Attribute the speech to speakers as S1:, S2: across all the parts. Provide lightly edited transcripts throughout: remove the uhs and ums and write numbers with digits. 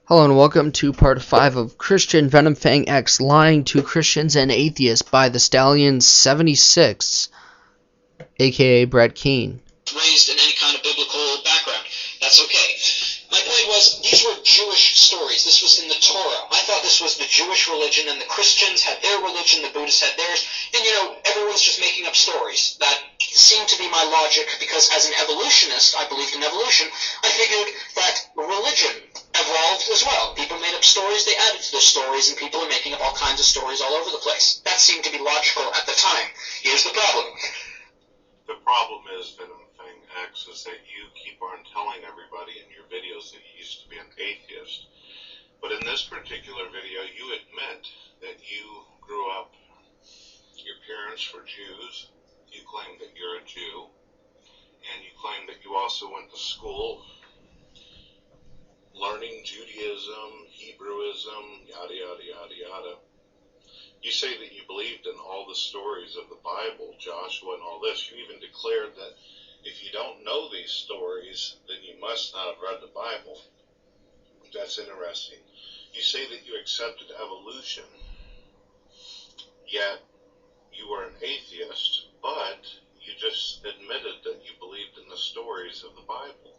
S1: Hello and welcome to part 5 of Christian VenomFangX Lying to Christians and Atheists by the Stallion 76, aka Brett Keane.
S2: Raised in any kind of biblical background. That's okay. My point was, these were Jewish stories. This was in the Torah. I thought this was the Jewish religion, and the Christians had their religion, the Buddhists had theirs, and everyone's just making up stories. That seemed to be my logic, because as an evolutionist, I believed in evolution, I figured that religion evolved as well. People made up stories, they added to their stories, and people are making up all kinds of stories all over the place. That seemed to be logical at the time. Here's the problem.
S3: The problem is, VenomFangX, is that you keep on telling everybody in your videos that you used to be an atheist. But in this particular video, you admit that you grew up, your parents were Jews, you claim that you're a Jew, and you claim that you also went to school learning Judaism, Hebrewism, yada, yada, yada, yada. You say that you believed in all the stories of the Bible, Joshua and all this. You even declared that if you don't know these stories, then you must not have read the Bible. That's interesting. You say that you accepted evolution, yet you were an atheist, but you just admitted that you believed in the stories of the Bible.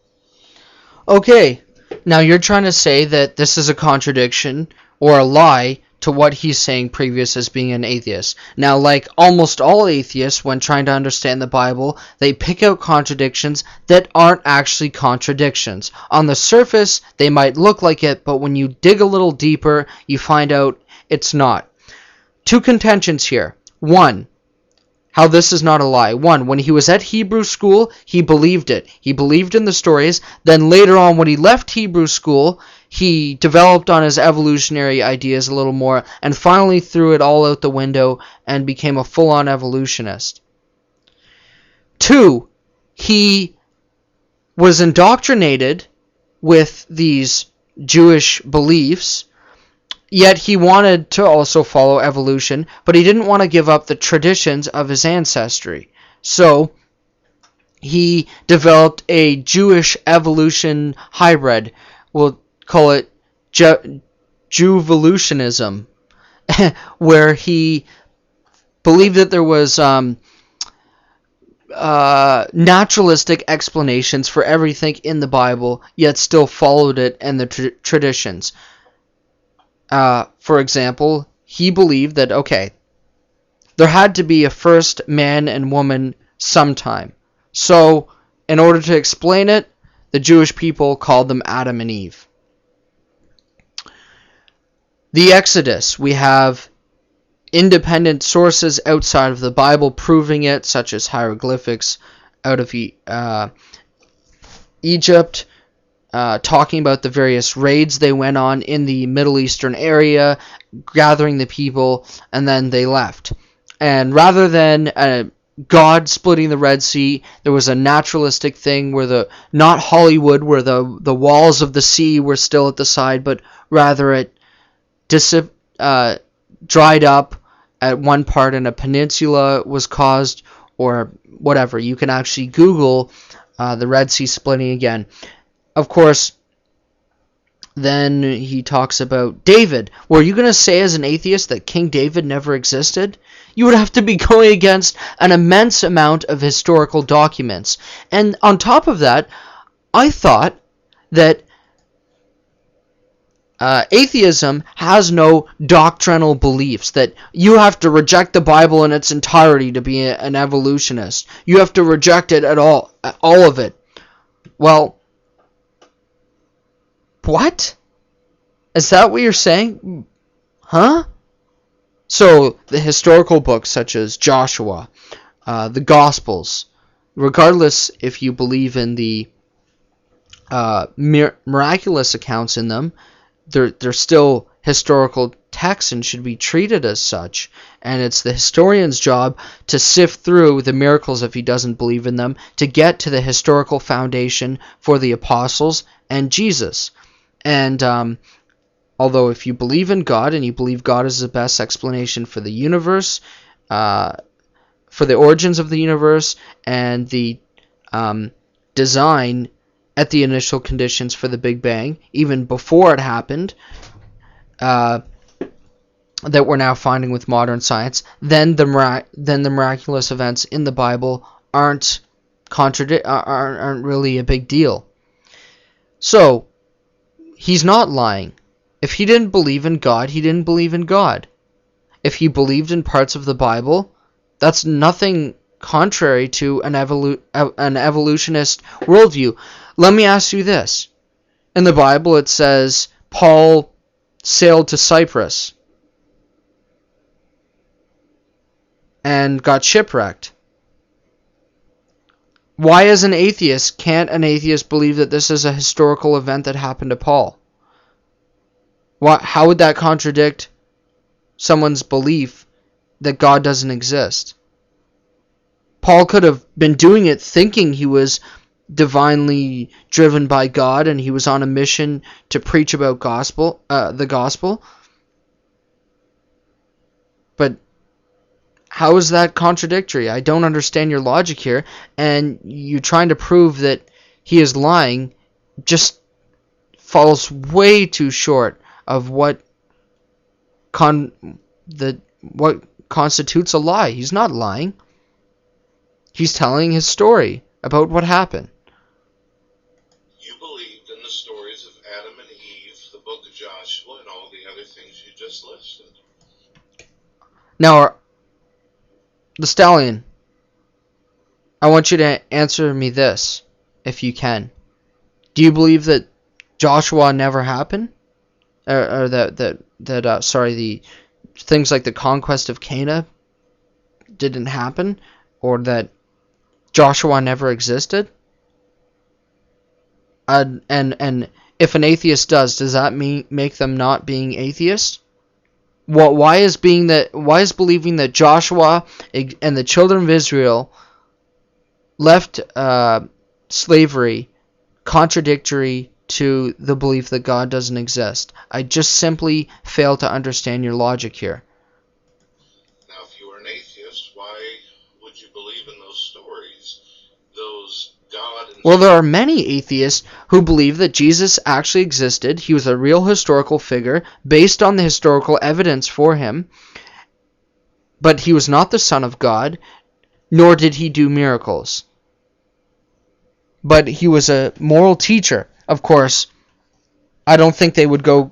S1: Okay, now you're trying to say that this is a contradiction or a lie to what he's saying previous as being an atheist. Now, like almost all atheists, when trying to understand the Bible, they pick out contradictions that aren't actually contradictions. On the surface, they might look like it, but when you dig a little deeper, you find out it's not. Two contentions here. One, how this is not a lie. One, when he was at Hebrew school, he believed it. He believed in the stories. Then later on, when he left Hebrew school, he developed on his evolutionary ideas a little more and finally threw it all out the window and became a full-on evolutionist. Two, he was indoctrinated with these Jewish beliefs, yet he wanted to also follow evolution, but he didn't want to give up the traditions of his ancestry. So he developed a Jewish evolution hybrid. We'll call it Juvolutionism, where he believed that there was naturalistic explanations for everything in the Bible, yet still followed it and the traditions. For example, he believed that, okay, there had to be a first man and woman sometime. So, in order to explain it, the Jewish people called them Adam and Eve. The Exodus, we have independent sources outside of the Bible proving it, such as hieroglyphics out of Egypt, talking about the various raids they went on in the Middle Eastern area, gathering the people, and then they left. And rather than God splitting the Red Sea, there was a naturalistic thing where not Hollywood, where the walls of the sea were still at the side, but rather it dried up at one part and a peninsula was caused, or whatever. You can actually Google the Red Sea splitting again. Of course, then he talks about David. Were you going to say as an atheist that King David never existed? You would have to be going against an immense amount of historical documents. And on top of that, I thought that atheism has no doctrinal beliefs, that you have to reject the Bible in its entirety to be an evolutionist. You have to reject it at all of it. Well, what? Is that what you're saying? Huh? So, the historical books such as Joshua, the Gospels, regardless if you believe in the miraculous accounts in them, they're still historical texts and should be treated as such. And it's the historian's job to sift through the miracles if he doesn't believe in them, to get to the historical foundation for the apostles and Jesus. And although if you believe in God and you believe God is the best explanation for the universe, for the origins of the universe and the design at the initial conditions for the Big Bang, even before it happened, that we're now finding with modern science, then the miraculous events in the Bible aren't really a big deal. So he's not lying. If he didn't believe in God, he didn't believe in God. If he believed in parts of the Bible, that's nothing contrary to an evolutionist worldview. Let me ask you this. In the Bible it says Paul sailed to Cyprus and got shipwrecked. Why, as an atheist, can't an atheist believe that this is a historical event that happened to Paul? How would that contradict someone's belief that God doesn't exist? Paul could have been doing it thinking he was divinely driven by God and he was on a mission to preach about the gospel. But how is that contradictory? I don't understand your logic here, and you trying to prove that he is lying just falls way too short of what constitutes a lie. He's not lying. He's telling his story about what happened.
S3: You believed in the stories of Adam and Eve, the book of Joshua, and all the other things you just listed.
S1: Now, the Stallion, I want you to answer me this, if you can. Do you believe that Joshua never happened? Or the things like the conquest of Canaan didn't happen? Or that Joshua never existed? And if an atheist does that make them not being atheists? Why is believing that Joshua and the children of Israel left slavery contradictory to the belief that God doesn't exist? I just simply fail to understand your logic here.
S3: Now, if you were an atheist, why would you believe in those stories? Those God and...
S1: Well, there are many atheists who believe that Jesus actually existed. He was a real historical figure based on the historical evidence for him. But he was not the Son of God, nor did he do miracles. But he was a moral teacher. Of course, I don't think they would go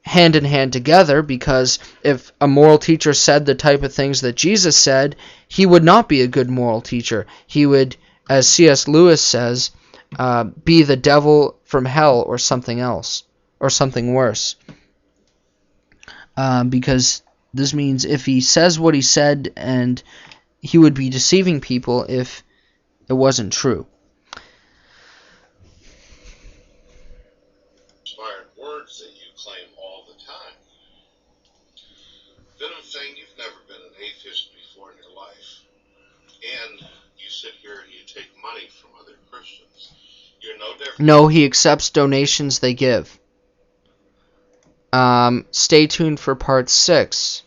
S1: hand in hand together, because if a moral teacher said the type of things that Jesus said, he would not be a good moral teacher. He would, as C.S. Lewis says, be the devil from hell or something else, or something worse. Because this means if he says what he said, and he would be deceiving people if it wasn't true.
S3: Inspired words that you claim all the time. VenomFang, you've never been an atheist before in your life. And you sit here and you take money from other Christians. You're no different.
S1: No, he accepts donations they give. Stay tuned for part 6.